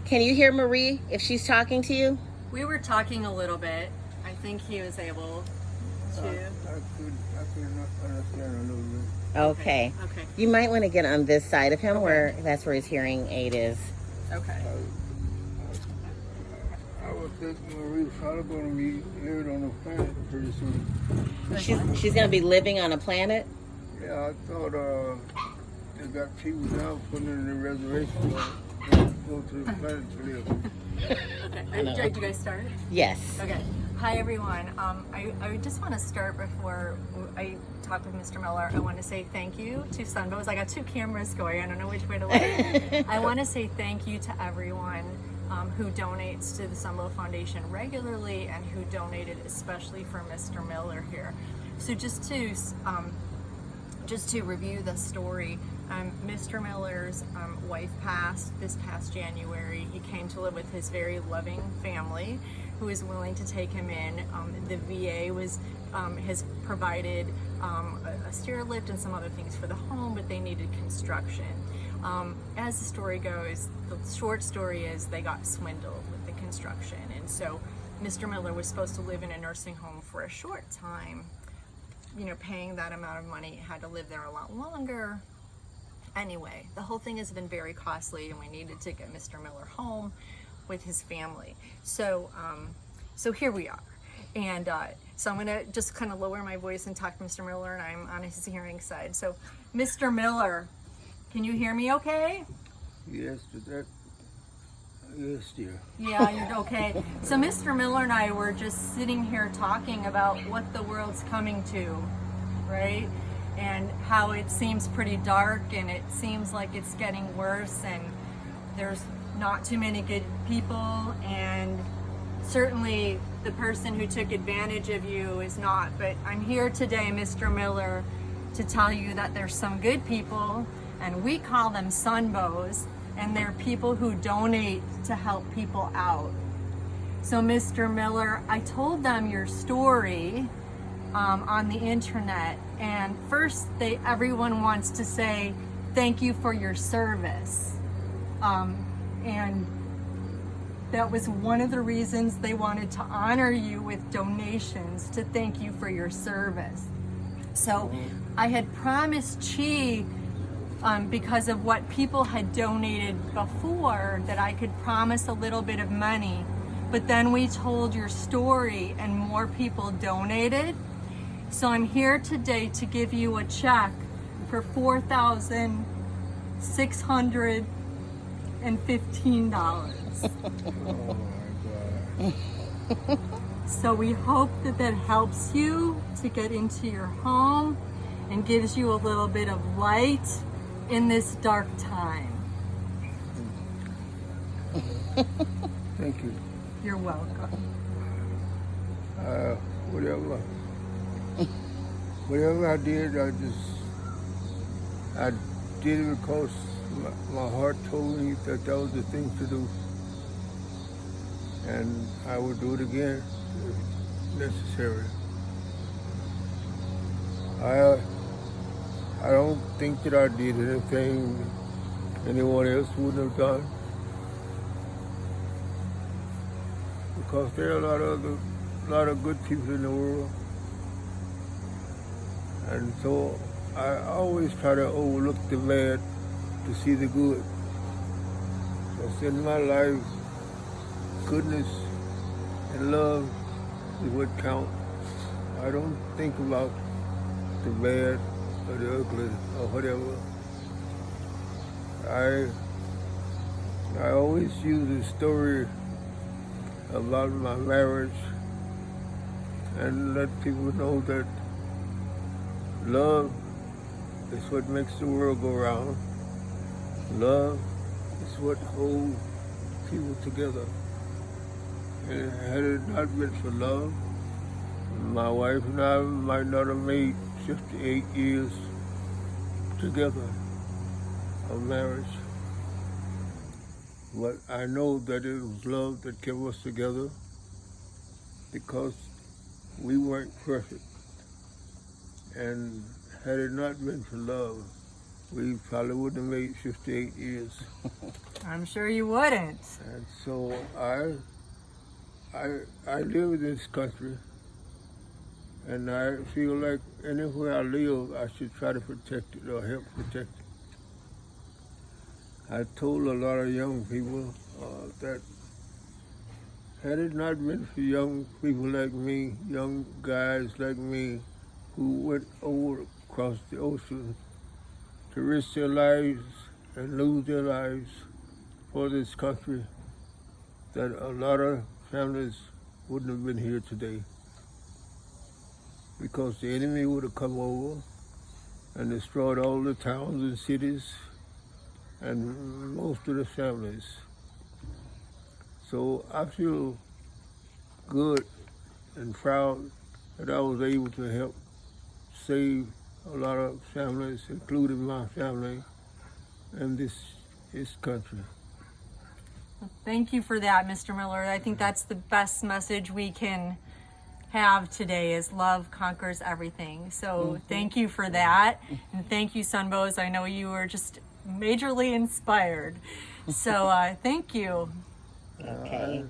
Can you hear Marie if she's talking to you? We were talking a little bit. I think he was able to. I could understand a little bit. Okay. Okay. You might want to get on this side of him Okay. where that's where his hearing aid is. Okay. I would think Marie's probably going to be living on the planet pretty soon. She's going to be living on a planet? Yeah, I thought they got people now putting in the reservation to go to the planet to live. Okay. Did you guys start? Yes. Okay. Hi, everyone. I just want to start before I talk with Mr. Miller. I want to say thank you to Sunbows. I got two cameras going. I don't know which way to look. I want to say thank you to everyone who donates to the Sunbow Foundation regularly and who donated especially for Mr. Miller here. So just to review the story, Mr. Miller's wife passed this past January. He came to live with his very loving family who is willing to take him in. The VA has provided a stair lift and some other things for the home, but they needed construction. As the story goes, the short story is they got swindled with the construction, and so Mr. Miller was supposed to live in a nursing home for a short time. You know, paying that amount of money, had to live there a lot longer. Anyway, the whole thing has been very costly, and we needed to get Mr. Miller home with his family. So here we are. And so I'm gonna just kind of lower my voice and talk to Mr. Miller, and I'm on his hearing side. So, Mr. Miller, can you hear me okay? Yes, yes, dear. Yeah, you're okay. So Mr. Miller and I were just sitting here talking about what the world's coming to, right? And how it seems pretty dark, and it seems like it's getting worse, and there's not too many good people, and certainly the person who took advantage of you is not. But I'm here today, Mr. Miller, to tell you that there's some good people, and we call them Sunbows, and they're people who donate to help people out. So Mr. Miller, I told them your story on the internet, and first everyone wants to say thank you for your service, and that was one of the reasons they wanted to honor you with donations, to thank you for your service. So I had promised Chi, because of what people had donated before, that I could promise a little bit of money, but then we told your story and more people donated. So I'm here today to give you a check for $4,615. Oh my God. So we hope that helps you to get into your home and gives you a little bit of light in this dark time. Thank you. You're welcome. Whatever I did, I did it because my heart told me that was the thing to do. And I would do it again if necessary. I don't think that I did anything anyone else wouldn't have done. Because there are a lot of good people in the world. And so I always try to overlook the bad to see the good. Because in my life, goodness and love is what count. I don't think about the bad or the ugly or whatever. I always use a story about my marriage and let people know that love is what makes the world go round. Love is what holds people together. And had it not been for love, my wife and I might not have made 58 years together of marriage. But I know that it was love that kept us together, because we weren't perfect. And had it not been for love, we probably wouldn't have made 58 years. I'm sure you wouldn't. And so I live in this country, and I feel like anywhere I live, I should try to protect it or help protect it. I told a lot of young people that had it not been for young people like me, young guys like me, who went over across the ocean to risk their lives and lose their lives for this country, that a lot of families wouldn't have been here today, because the enemy would have come over and destroyed all the towns and cities and most of the families. So I feel good and proud that I was able to help save a lot of families, including my family, and this country. Thank you for that, Mr. Miller. I think that's the best message we can have today is love conquers everything. So thank you for that. And thank you, Sunbows. I know you were just majorly inspired. So thank you. Okay.